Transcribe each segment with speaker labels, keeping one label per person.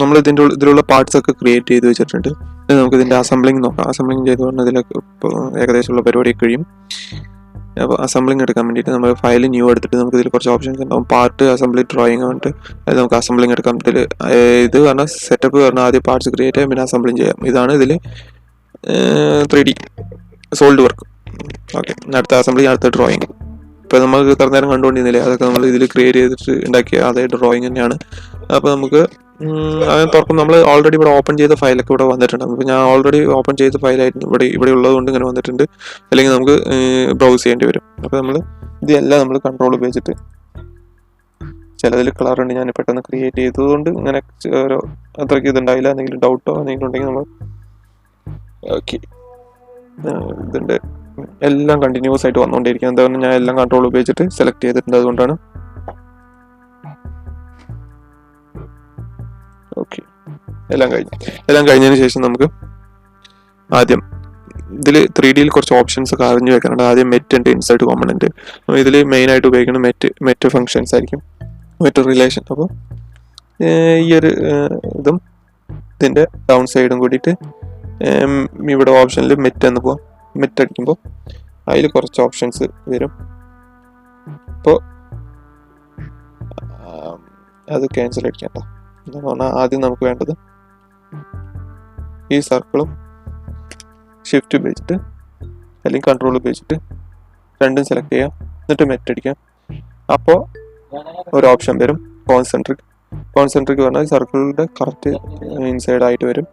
Speaker 1: നമ്മൾ ഇതിലുള്ള പാർട്സ് ഒക്കെ ക്രിയേറ്റ് ചെയ്ത് വെച്ചിട്ടുണ്ട്. നമുക്ക് ഇതിൻ്റെ അസംബ്ലിങ് നോക്കാം. അസംബ്ലിങ് ചെയ്തുകൊണ്ട് ഇതിലൊക്കെ ഇപ്പോൾ ഏകദേശമുള്ള പരിപാടിയൊക്കെ കഴിയും. അപ്പോൾ അസംബ്ലിങ് എടുക്കാൻ വേണ്ടിയിട്ട് നമ്മൾ ഫയൽ ന്യൂ എടുത്തിട്ട് നമുക്ക് ഇതിൽ കുറച്ച് ഓപ്ഷൻസ് ഉണ്ടാവും. പാർട്ട് അസംബ്ലി ഡ്രോയിങ് പറഞ്ഞിട്ട് അത് നമുക്ക് അസംബ്ലിങ് എടുക്കാം. ഇത് പറഞ്ഞാൽ സെറ്റപ്പ് പറഞ്ഞാൽ ആദ്യം പാർട്സ് ക്രിയേറ്റ് ചെയ്യാം, പിന്നെ അസംബ്ലിങ് ചെയ്യാം. ഇതാണ് ഇതിൽ 3D സോളിഡ് വർക്ക്. ഓക്കെ, അടുത്ത അസംബ്ലി, അടുത്ത ഡ്രോയിങ്. ഇപ്പോൾ നമുക്ക് ഇത്ര നേരം കണ്ടുകൊണ്ടിരുന്നില്ലേ, അതൊക്കെ നമ്മൾ ഇതിൽ ക്രിയേറ്റ് ചെയ്തിട്ട് ഉണ്ടാക്കിയ അതേ ഡ്രോയിങ് തന്നെയാണ്. അപ്പോൾ നമുക്ക് അത് തുറക്കും. നമ്മൾ ഓൾറെഡി ഇവിടെ ഓപ്പൺ ചെയ്ത ഫയലൊക്കെ ഇവിടെ വന്നിട്ടുണ്ട്. അപ്പോൾ ഞാൻ ഓൾറെഡി ഓപ്പൺ ചെയ്ത ഫയലായിട്ട് ഇവിടെ ഉള്ളതുകൊണ്ട് ഇങ്ങനെ വന്നിട്ടുണ്ട്. അല്ലെങ്കിൽ നമുക്ക് ബ്രൗസ് ചെയ്യേണ്ടി വരും. അപ്പോൾ നമ്മൾ ഇതെല്ലാം നമ്മൾ കൺട്രോൾ ഉപയോഗിച്ചിട്ട്, ചിലതിൽ കളർ ഉണ്ട്, ഞാൻ പെട്ടെന്ന് ക്രിയേറ്റ് ചെയ്തതുകൊണ്ട് ഇങ്ങനെ ഓരോ അത്രയ്ക്ക് ഇതുണ്ടായില്ല. എന്തെങ്കിലും ഡൗട്ടോ എന്തെങ്കിലും ഉണ്ടെങ്കിൽ നമ്മൾ ഓക്കെ ഇതിൻ്റെ എല്ലാം കണ്ടിന്യൂസ് ആയിട്ട് വന്നുകൊണ്ടിരിക്കും. എന്താണെന്ന് ഞാൻ എല്ലാം കൺട്രോൾ ഉപയോഗിച്ചിട്ട് സെലക്ട് ചെയ്തിട്ടുണ്ട്, അതുകൊണ്ടാണ്. ഓക്കെ, എല്ലാം കഴിഞ്ഞതിന് ശേഷം നമുക്ക് ആദ്യം ഇതിൽ 3Dയിൽ കുറച്ച് ഓപ്ഷൻസ് ഒക്കെ അറിഞ്ഞു വെക്കാനുണ്ട്. ആദ്യം മെറ്റ് ഉണ്ട്, ഇൻസേർട്ട് കോമ്പണന്റ്. അപ്പോൾ ഇതിൽ മെയിനായിട്ട് ഉപയോഗിക്കുന്നത് മെറ്റ് ഫങ്ഷൻസ് ആയിരിക്കും, മെറ്റ് റിലേഷൻ. അപ്പോൾ ഈ ഒരു ഇതും ഇതിൻ്റെ ഡൗൺ സൈഡും കൂടിയിട്ട് ഇവിടെ ഓപ്ഷനിൽ മെറ്റ് എന്ന് പോവാം. മെറ്റ് അടിക്കുമ്പോൾ അതിൽ കുറച്ച് ഓപ്ഷൻസ് വരും. അപ്പോൾ അത് ക്യാൻസൽ അടിക്കണ്ട. എന്താ പറഞ്ഞാൽ ആദ്യം നമുക്ക് വേണ്ടത് ഈ സർക്കിളും ഷിഫ്റ്റ് ഉപയോഗിച്ചിട്ട് അല്ലെങ്കിൽ കൺട്രോൾ ഉപയോഗിച്ചിട്ട് രണ്ടും സെലക്ട് ചെയ്യാം, എന്നിട്ട് മെറ്റ് അടിക്കാം. അപ്പോൾ ഒരു ഓപ്ഷൻ വരും കോൺസെൻട്രിക്. പറഞ്ഞാൽ സർക്കിളിൻ്റെ കറക്റ്റ് ഇൻസൈഡ് ആയിട്ട് വരും.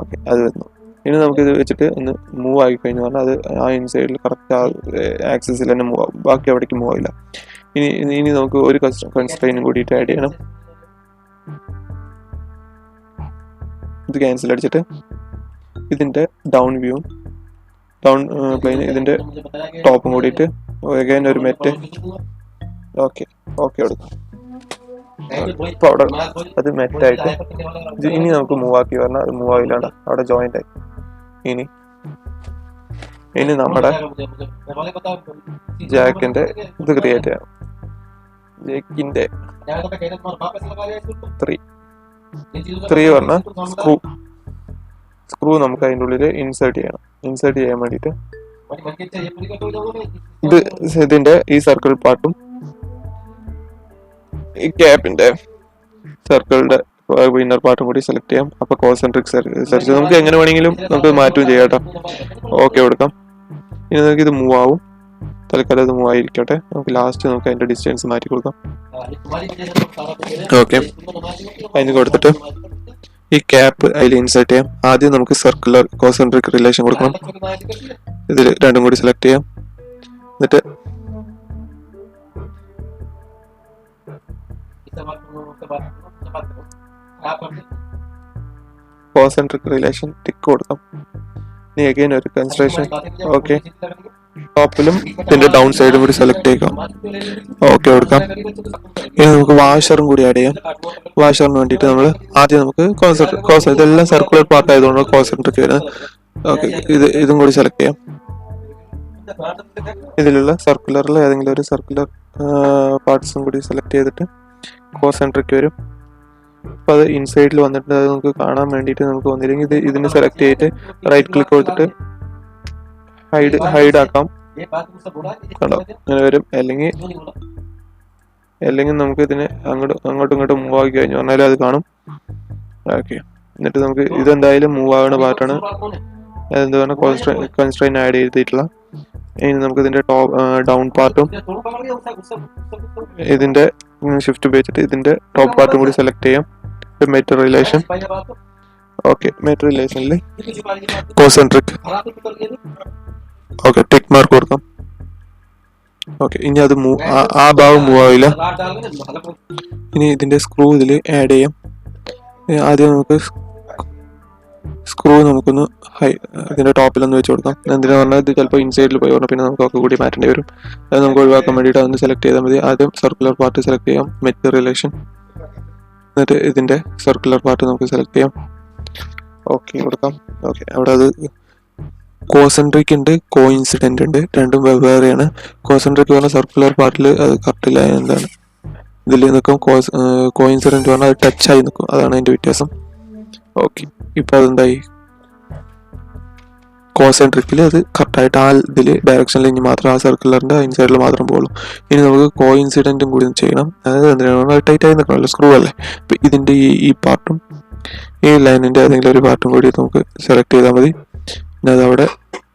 Speaker 1: ഓക്കെ, അത് വരുന്നു. ഇനി നമുക്കിത് വെച്ചിട്ട് ഒന്ന് മൂവ് ആയി കഴിഞ്ഞു പറഞ്ഞാൽ അത് ആ ഇൻസൈഡിൽ കറക്റ്റ് ആക്സിസിൽ തന്നെ മൂവ് ആവും, ബാക്കി അവിടേക്ക് മൂവ് ആവില്ല. ഇനി നമുക്ക് ഒരു കൺസ്ട്രെയിനും കൂടിയിട്ട് ആഡ് ചെയ്യണം. ഇത് ക്യാൻസൽ അടിച്ചിട്ട് ഇതിൻ്റെ ഡൗൺ വ്യൂവും ഡൗൺ പ്ലെയിൻ ഇതിൻ്റെ ടോപ്പും കൂടിയിട്ട് അഗൈൻ ഒരു മെറ്റ്. ഓക്കെ കൊടുക്കാം. ഇപ്പോൾ അവിടെ അത് മെറ്റായിട്ട് ഇനി നമുക്ക് മൂവ് ആക്കി പറഞ്ഞാൽ അത് മൂവ് ആവില്ലാണ്ട് അവിടെ ജോയിൻ്റ് ആയി. ഇനി നമ്മുടെ ജാക്കിൻ്റെ ഇത് ക്രിയേറ്റ് ചെയ്യാം. ജാക്കിൻ്റെ 3 പറഞ്ഞാൽ സ്ക്രൂ നമുക്ക് അതിൻ്റെ ഉള്ളിൽ ഇൻസേർട്ട് ചെയ്യണം. ഇൻസേർട്ട് ചെയ്യാൻ വേണ്ടിയിട്ട് ഇതിൻ്റെ ഈ സർക്കിൾ പാർട്ടും ഈ ക്യാപ്പിൻ്റെ സർക്കിളിൻ്റെ ഇന്നർ പാർട്ടും കൂടി സെലക്ട് ചെയ്യാം. അപ്പോൾ കോൺസെൻട്രിക് സെർച്ച് നമുക്ക് എങ്ങനെ വേണമെങ്കിലും നമുക്ക് മാറ്റുകയും ചെയ്യാം കേട്ടോ. ഓക്കെ കൊടുക്കാം. ഇനി നമുക്ക് ഇത് മൂവ് ആവും. തൽക്കാലം അത് മൂവ് ആയിരിക്കട്ടെ. നമുക്ക് ലാസ്റ്റ് നമുക്ക് അതിൻ്റെ ഡിസ്റ്റൻസ് മാറ്റി കൊടുക്കാം. ഓക്കെ, അതിന് കൊടുത്തിട്ട് ഈ ക്യാപ്പ് അതിൽ ഇൻസേർട്ട് ചെയ്യാം. ആദ്യം നമുക്ക് സർക്കുലർ കോൺസെൻട്രിക് റിലേഷൻ കൊടുക്കണം. ഇതിൽ രണ്ടും കൂടി സെലക്ട് ചെയ്യാം. എന്നിട്ട് കോൺസെൻട്രിക് റിലേഷൻ ടിക്ക് കൊടുക്കാം. ഇനി അഗൈൻ ഒരു കൺസ്ട്രക്ഷൻ. ഓക്കെ, ടോപ്പിലും ഇതിന്റെ ഡൗൺ സൈഡും കൂടി സെലക്ട് ചെയ്യാം. ഓക്കെ കൊടുക്കാം. ഇനി നമുക്ക് വാഷറും കൂടി ആഡ് ചെയ്യാം. വാഷറിന് വേണ്ടിയിട്ട് നമ്മൾ ആദ്യം നമുക്ക് ഇതെല്ലാം സർക്കുലർ പാർട്ട് ആയതുകൊണ്ട് കോൺസെൻട്രിക് വരുന്നത്. ഓക്കെ, ഇതും കൂടി സെലക്ട് ചെയ്യാം. ഇതിലുള്ള സർക്കുലറിൽ ഏതെങ്കിലും ഒരു സർക്കുലർ പാർട്സും കൂടി സെലക്ട് ചെയ്തിട്ട് കോൺസെൻട്രിക് വരും. അപ്പോൾ അത് ഇൻസൈഡിൽ വന്നിട്ട് അത് നമുക്ക് കാണാൻ വേണ്ടിയിട്ട് നമുക്ക് വന്നില്ലെങ്കിൽ ഇതിന് സെലക്ട് ചെയ്തിട്ട് റൈറ്റ് ക്ലിക്ക് കൊടുത്തിട്ട് ഹൈഡ് ആക്കാം. കണ്ടോ, അങ്ങനെ വരും. അല്ലെങ്കിൽ നമുക്ക് ഇതിനെ അങ്ങോട്ടും ഇങ്ങോട്ടും മൂവ് ആക്കി കഴിഞ്ഞു പറഞ്ഞാലും അത് കാണും. ഓക്കെ, എന്നിട്ട് നമുക്ക് ഇതെന്തായാലും മൂവ് ആകുന്ന പാർട്ടാണ്. അതെന്ത് പറഞ്ഞാൽ കൺസ്ട്രെയിൻ ആഡ് ചെയ്തിട്ടുള്ള. ഇനി നമുക്ക് ഇതിന്റെ ഡൗൺ പാർട്ടും ഇതിന്റെ ഷിഫ്റ്റ് ഉപയോഗിച്ചിട്ട് ഇതിന്റെ ടോപ്പ് പാർട്ടും കൂടി സെലക്ട് ചെയ്യാം. Met relation. ഓക്കെ, മെറ്റ് റിലേഷനിൽ കോൺസെൻട്രിക്. ഓക്കെ, ടിക്ക് മാർക്ക് കൊടുക്കാം. ഓക്കെ, ഇനി അത് ആ ഭാഗം മൂവ് ആവില്ല. ഇനി ഇതിന്റെ സ്ക്രൂ ഇതിൽ ആഡ് ചെയ്യാം. ആദ്യം നമുക്ക് സ്ക്രൂ നമുക്കൊന്ന് ഇതിന്റെ ടോപ്പിലൊന്ന് വെച്ച് കൊടുക്കാം. എന്തിനാ പറഞ്ഞാൽ ഇത് ചിലപ്പോൾ ഇൻസൈഡിൽ പോയി പറഞ്ഞാൽ പിന്നെ നമുക്ക് ഒക്കെ കൂടി മാറ്റേണ്ടി വരും. അത് നമുക്ക് ഒഴിവാക്കാൻ വേണ്ടിയിട്ട് അതൊന്ന് സെലക്ട് ചെയ്താൽ മതി. ആദ്യം സർക്കുലർ പാർട്ട് സെലക്ട് ചെയ്യാം, മെറ്റ് റിലേഷൻ. എന്നിട്ട് ഇതിന്റെ സർക്കുലർ പാർട്ട് നമുക്ക് സെലക്ട് ചെയ്യാം. ഓക്കെ കൊടുക്കാം. ഓക്കെ, അവിടെ അത് കോൺസെൻട്രിക് ഉണ്ട്, കോയിൻസിഡന്റ് ഉണ്ട്, രണ്ടും വെവ്വേറെയാണ്. കോൺസെൻട്രിക് പറഞ്ഞ സർക്കുലർ പാർട്ടിൽ അത് കറക്റ്റില്ല, എന്താണ് ഇതിൽ നിൽക്കും കോയിൻസിഡൻറ്റ് പറഞ്ഞാൽ അത് ടച്ചായി നിൽക്കും, അതാണ് അതിൻ്റെ വ്യത്യാസം. ഓക്കെ, ഇപ്പം അതെന്തായി, കോസെൻട്രിക്കിൽ അത് കറക്റ്റായിട്ട് ആ ഇതിൽ ഡയറക്ഷനിൽ ഇനി മാത്രം ആ സർക്കുലറിൻ്റെ ഇൻസൈഡിൽ മാത്രം പോകുള്ളൂ. ഇനി നമുക്ക് കോയിൻസിഡൻറ്റും കൂടി ചെയ്യണം. അതായത് എന്തിനാണ് ടൈറ്റായി നിൽക്കണമല്ലോ, സ്ക്രൂ അല്ലേ. അപ്പം ഇതിൻ്റെ ഈ പാർട്ടും ഈ ലൈനിൻ്റെ ഏതെങ്കിലും ഒരു പാർട്ടും കൂടി നമുക്ക് സെലക്ട് ചെയ്താൽ മതി. പിന്നെ അതവിടെ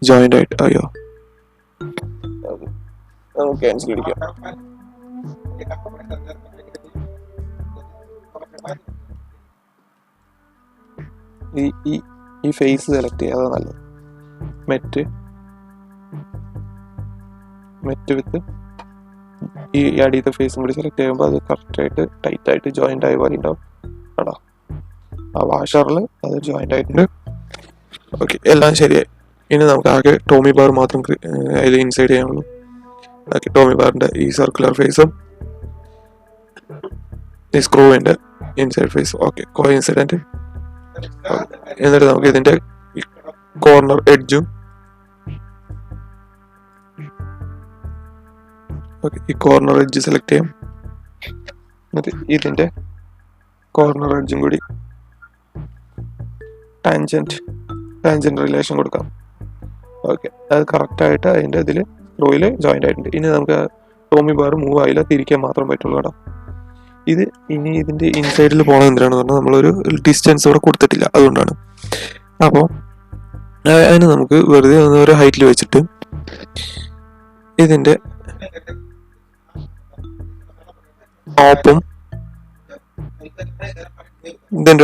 Speaker 1: ജോയിൻ്റ് ആയിട്ട് അയ്യോ നമുക്ക് ക്യാൻസൽ അടിക്കാം. ഈ ഫേസ് സെലക്ട് ചെയ്യുക, അതാണ് നല്ലത്. മെറ്റ് വിത്ത് ഈ അടിയത്തെ ഫേസും കൂടി സെലക്ട് ചെയ്യുമ്പോൾ അത് കറക്റ്റായിട്ട് ടൈറ്റായിട്ട് ജോയിൻ്റ് ആയ പോലെ ഉണ്ടാവും. ആണോ, ആ വാഷറിൽ അത് ജോയിൻ്റ് ആയിട്ടുണ്ട്. ഓക്കെ, എല്ലാം ശരിയായി. ഇനി നമുക്ക് ആകെ ടോമി ബാർ മാത്രം അതിൽ ഇൻസൈഡ് ചെയ്യാനുള്ളൂ. ഓക്കെ, ടോമി ബാറിൻ്റെ ഈ സർക്കുലർ ഫേസും ഈ സ്ക്രൂവിൻ്റെ ഇൻസൈഡ് ഫേസും. ഓക്കെ, കോയിൻസിഡൻറ്റ്. എന്നിട്ട് നമുക്ക് ഇതിൻ്റെ കോർണർ എഡ്ജും ഓക്കെ, ഈ കോർണർ എഡ്ജ് സെലക്ട് ചെയ്യാം. എന്നിട്ട് ഇതിൻ്റെ കോർണർ എഡ്ജും കൂടി ടാൻജൻറ്റ് റിലേഷൻ കൊടുക്കാം. ഓക്കെ, അത് കറക്റ്റായിട്ട് അതിൻ്റെ ഇതിൽ സ്ക്രൂയിൽ ജോയിൻ്റ് ആയിട്ടുണ്ട്. ഇനി നമുക്ക് ടോമി ബാർ മൂവ് ആയില്ല, തിരിക്കാൻ മാത്രം പറ്റുള്ളൂ കേട്ടോ. ഇനി ഇതിൻ്റെ ഇൻസൈഡിൽ പോകണം എന്തിനാണെന്ന് പറഞ്ഞാൽ നമ്മളൊരു ഡിസ്റ്റൻസ് ഇവിടെ കൊടുത്തിട്ടില്ല, അതുകൊണ്ടാണ്. അപ്പോൾ അതിന് നമുക്ക് വെറുതെ ഒരു ഹൈറ്റിൽ വെച്ചിട്ട് ഇതിൻ്റെ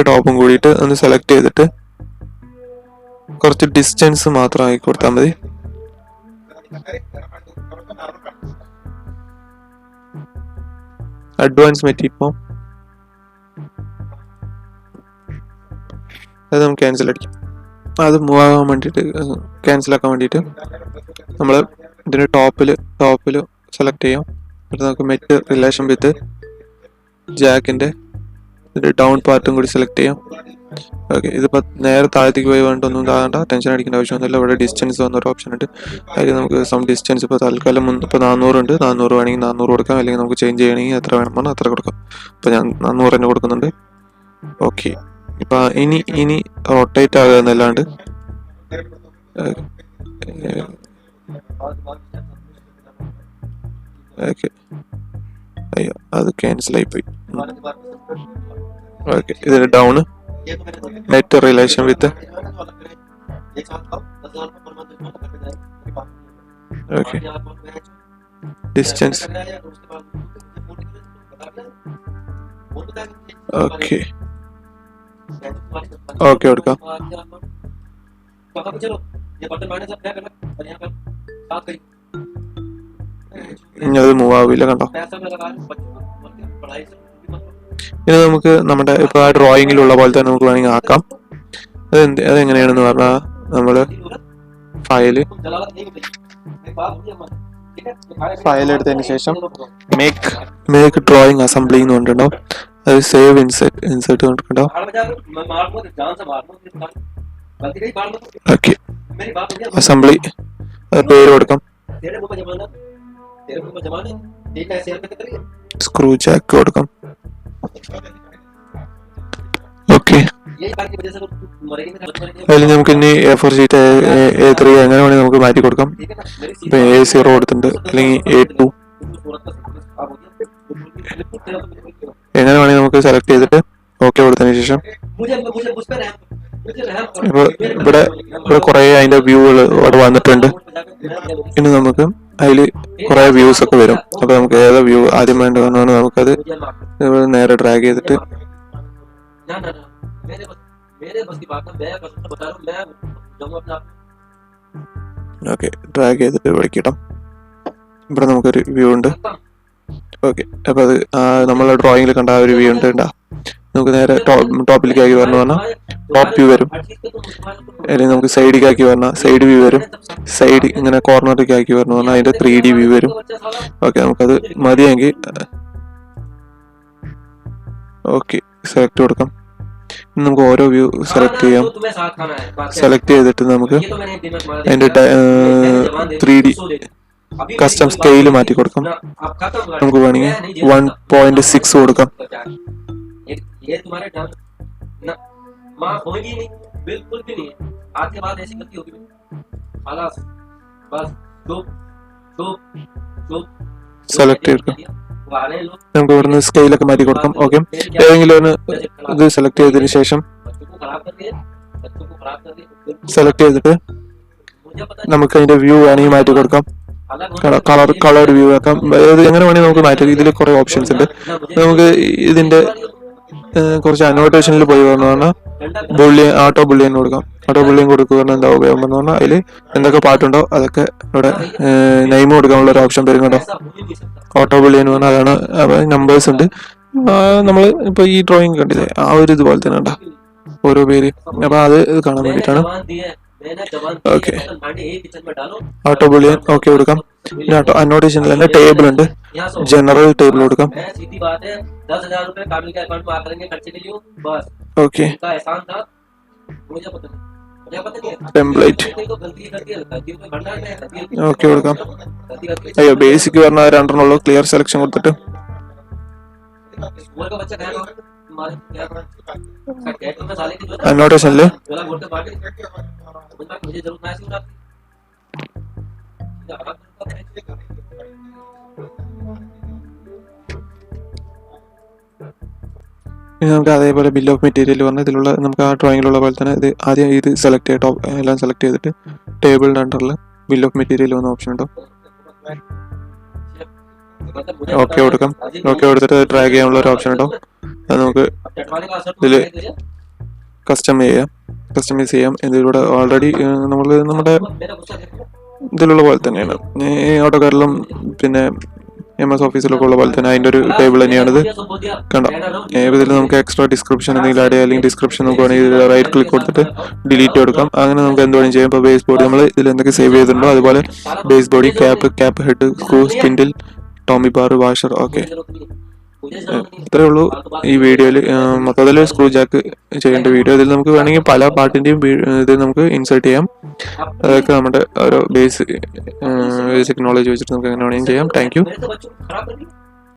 Speaker 1: ടോപ്പും കൂടിയിട്ട് ഒന്ന് സെലക്ട് ചെയ്തിട്ട് കുറച്ച് ഡിസ്റ്റൻസ് മാത്രം ആക്കി കൊടുത്താൽ മതി. അഡ്വാൻസ് മെറ്റീരിയൽ അത് നമുക്ക് ക്യാൻസൽ അടിക്കാം. അത് മൂവ് ആകാൻ വേണ്ടിയിട്ട് ക്യാൻസൽ ആക്കാൻ വേണ്ടിയിട്ട് നമ്മൾ ഇതിൻ്റെ ടോപ്പിൽ സെലക്ട് ചെയ്യാം. എന്നിട്ട് നമുക്ക് മെറ്റ് റിലേഷൻ വിത്ത് ജാക്കിൻ്റെ ഇതിൻ്റെ ഡൗൺ പാർട്ടും കൂടി സെലക്ട് ചെയ്യാം. ഓക്കെ, ഇതിപ്പോൾ നേരെ താഴത്തേക്ക് പോയി വേണ്ടൊന്നും താകണ്ട, ടെൻഷൻ അടിക്കേണ്ട ആവശ്യമൊന്നുമില്ല. ഇവിടെ ഡിസ്റ്റൻസ് വന്നൊരു ഓപ്ഷൻ ഉണ്ട്. അതിൽ നമുക്ക് സം ഡിസ്റ്റൻസ് ഇപ്പോൾ തൽക്കാലം ഇപ്പോൾ 400 ഉണ്ട്. 400 വേണമെങ്കിൽ 400 കൊടുക്കാം, അല്ലെങ്കിൽ നമുക്ക് ചേഞ്ച് ചെയ്യണമെങ്കിൽ എത്ര വേണം പറഞ്ഞാൽ അത്ര കൊടുക്കാം. ഇപ്പോൾ ഞാൻ 400 തന്നെ കൊടുക്കുന്നുണ്ട്. ഓക്കെ, ഇപ്പം ഇനി റൊട്ടേറ്റ് ആകുക എന്നല്ലാണ്ട് ഓക്കെ, അയ്യോ അത് ക്യാൻസൽ ആയിപ്പോയി. ഓക്കെ, ഇതിൽ down net relation with okay distance okay okay കൊടുക്കാം. ഇനി അത് മൂവ് ആവില്ല, കണ്ടോ. ഇനി നമുക്ക് നമ്മുടെ ഇപ്പോൾ ആ ഡ്രോയിങ്ങിലുള്ള പോലെ തന്നെ നമുക്ക് വേണമെങ്കിൽ ആക്കാം. അതെങ്ങനെയാണെന്ന് പറഞ്ഞാൽ നമ്മൾ ഫയൽ എടുത്തതിന് ശേഷം മേക്ക് ഡ്രോയിങ് അസംബ്ലി എന്ന് പറഞ്ഞിട്ടുണ്ടാവും. അത് സേവ് ഇൻസേർട്ട് കണ്ടിട്ടുണ്ടാവും. ഓക്കെ, അസംബ്ലി പേര് കൊടുക്കാം. സ്ക്രൂ ജാക്ക് കൊടുക്കാം. ഓക്കെ, അതിൽ നമുക്ക് ഇനി A4 ഷീറ്റ് A3 എങ്ങനെ വേണമെങ്കിൽ നമുക്ക് മാറ്റി കൊടുക്കാം. ഇപ്പം A0 കൊടുത്തിട്ടുണ്ട്, അല്ലെങ്കിൽ A2 എങ്ങനെ വേണമെങ്കിൽ നമുക്ക് സെലക്ട് ചെയ്തിട്ട് ഓക്കെ കൊടുത്തതിന് ശേഷം ഇപ്പോൾ ഇവിടെ കുറേ അതിൻ്റെ വ്യൂകൾ ഇവിടെ വന്നിട്ടുണ്ട്. ഇനി നമുക്ക് അതിൽ കുറേ വ്യൂസ് ഒക്കെ വരും. അപ്പോൾ നമുക്ക് ഏതാ വ്യൂ ആദ്യം വേണ്ടതെന്നാണ് നമുക്കത് നേരെ ഡ്രാഗ് ചെയ്തിട്ട് ഓക്കെ ഡ്രാഗ് ചെയ്തിട്ട് വിളിക്കണം. ഇവിടെ നമുക്കൊരു വ്യൂ ഉണ്ട്. ഓക്കെ, അപ്പോൾ അത് നമ്മളെ ഡ്രോയിങ്ങിൽ കണ്ട ആ ഒരു വ്യൂ ഉണ്ട്. നമുക്ക് നേരെ ടോപ്പിലേക്ക് ആക്കി പറഞ്ഞു പറഞ്ഞാൽ ടോപ്പ് വ്യൂ വരും, അല്ലെങ്കിൽ നമുക്ക് സൈഡിലേക്ക് ആക്കി പറഞ്ഞാൽ സൈഡ് വ്യൂ വരും. സൈഡ് ഇങ്ങനെ കോർണറിലേക്ക് ആക്കി പറഞ്ഞു പറഞ്ഞാൽ അതിൻ്റെ 3D വ്യൂ വരും. ഓക്കെ, നമുക്കത് മതിയെങ്കിൽ ഓക്കെ സെലക്ട് കൊടുക്കാം. നമുക്ക് ഓരോ വ്യൂ സെലക്ട് ചെയ്യാം. സെലക്ട് ചെയ്തിട്ട് നമുക്ക് അതിൻ്റെ 3D കസ്റ്റം സ്കെയിൽ മാറ്റി കൊടുക്കാം. നമുക്ക് വേണമെങ്കിൽ 1.6 കൊടുക്കാം. സെലക്ട് ചെയ്തെടുക്കാം. നമുക്ക് ഇവിടുന്ന് സ്കെയിലൊക്കെ മാറ്റി കൊടുക്കാം. ഓക്കെ, ഏതെങ്കിലും ഒന്ന് ഇത് സെലക്ട് ചെയ്തതിന് ശേഷം സെലക്ട് ചെയ്തിട്ട് നമുക്ക് അതിന്റെ വ്യൂ വേണമെങ്കിൽ മാറ്റി കൊടുക്കാം. കളർഡ് വ്യൂ ആക്കാം. എങ്ങനെ വേണമെങ്കിൽ നമുക്ക് മാറ്റാം. ഇതിൽ കുറെ ഓപ്ഷൻസ് ഉണ്ട്. നമുക്ക് ഇതിന്റെ കുറച്ച് അനോട്ടേഷനിൽ പോയി പറഞ്ഞാൽ ഓട്ടോ ബുള്ളിയൻ കൊടുക്കാം. ഓട്ടോ ബുള്ളിയൻ കൊടുക്കുക എന്താ ഉപയോഗം എന്ന് പറഞ്ഞാൽ അതിൽ എന്തൊക്കെ പാട്ടുണ്ടോ അതൊക്കെ ഇവിടെ നെയിം കൊടുക്കാനുള്ള ഒരു ഓപ്ഷൻ തരും കേട്ടോ. ഓട്ടോ ബുള്ളിയൻ എന്ന് പറഞ്ഞാൽ അതാണ്. നമ്പേഴ്സ് ഉണ്ട്. നമ്മൾ ഇപ്പൊ ഈ ഡ്രോയിങ് കണ്ടില്ലേ, ആ ഒരു ഇതുപോലെ തന്നെ ഉണ്ടോ ഓരോ പേര്. അപ്പൊ അത് കാണാൻ വേണ്ടിയിട്ടാണ്. ഓക്കെ, ഓട്ടോ ബുള്ളിയൻ ഓക്കെ കൊടുക്കാം. പിന്നെ അനോട്ടേഷനിൽ തന്നെ ടേബിൾ ഉണ്ട്. ജനറൽ ടേബിൾ കൊടുക്കാം. ഓക്കെ, ടെംപ്ലേറ്റ് ഓക്കെ കൊടുക്കാം. അയ്യോ, ബേസിക് പറഞ്ഞ രണ്ടെണ്ണുള്ളൂ. ക്ലിയർ സെലക്ഷൻ കൊടുത്തിട്ട് അനോട്ടേഷനില് നമുക്ക് അതേപോലെ ബിൽ ഓഫ് മെറ്റീരിയൽ പറഞ്ഞ ഇതിലുള്ള നമുക്ക് ആ ഡ്രോയിങ്ങിലുള്ള പോലെ തന്നെ ഇത് ആദ്യം ഇത് സെലക്ട് ചെയ്തിട്ട് എല്ലാം സെലക്ട് ചെയ്തിട്ട് ടേബിളിൻ്റെ അണ്ടറിൽ ബിൽ ഓഫ് മെറ്റീരിയൽ വന്ന ഓപ്ഷൻ ഉണ്ടോ. ഓക്കെ കൊടുക്കാം. ഓക്കെ കൊടുത്തിട്ട് ട്രാക്ക് ചെയ്യാനുള്ള ഒരു ഓപ്ഷൻ ഉണ്ടോ. അത് നമുക്ക് ഇതിൽ കസ്റ്റമൈസ് ചെയ്യാം. ഇതിലൂടെ ഓൾറെഡി നമ്മുടെ ഇതിലുള്ള പോലെ തന്നെയാണ്. ഓട്ടോക്കാരിലും പിന്നെ MS ഓഫീസിലൊക്കെ ഉള്ള പോലെ തന്നെ അതിൻ്റെ ഒരു ടേബിൾ തന്നെയാണിത്. കണ്ടോ, ഇതിൽ നമുക്ക് എക്സ്ട്രാ ഡിസ്ക്രിപ്ഷൻ എന്തെങ്കിലും ആഡ് ചെയ്യാം. അല്ലെങ്കിൽ ഡിസ്ക്രിപ്ഷൻ നമുക്ക് വേണമെങ്കിൽ റൈറ്റ് ക്ലിക്ക് കൊടുത്തിട്ട് ഡിലീറ്റ് കൊടുക്കാം. അങ്ങനെ നമുക്ക് എന്ത് വേണമെങ്കിലും ചെയ്യാം. ഇപ്പോൾ ബേസ് ബോഡി നമ്മൾ ഇതിൽ എന്തൊക്കെ സേവ് ചെയ്തിട്ടുണ്ടോ അതുപോലെ base body, cap head, screw, spindle, tommy bar, washer. Okay, ഇത്രയേ ഉള്ളൂ ഈ വീഡിയോയിൽ. മൊത്തത്തിൽ സ്ക്രൂ ജാക്ക് ചെയ്യേണ്ട വീഡിയോ. ഇതിൽ നമുക്ക് വേണമെങ്കിൽ പല പാർട്ടിൻ്റെയും ഇത് നമുക്ക് ഇൻസേർട്ട് ചെയ്യാം. അതൊക്കെ നമ്മുടെ ഓരോ ബേസിക് നോളജ് വെച്ചിട്ട് നമുക്ക് എങ്ങനെ വേണമെങ്കിലും ചെയ്യാം. Thank you.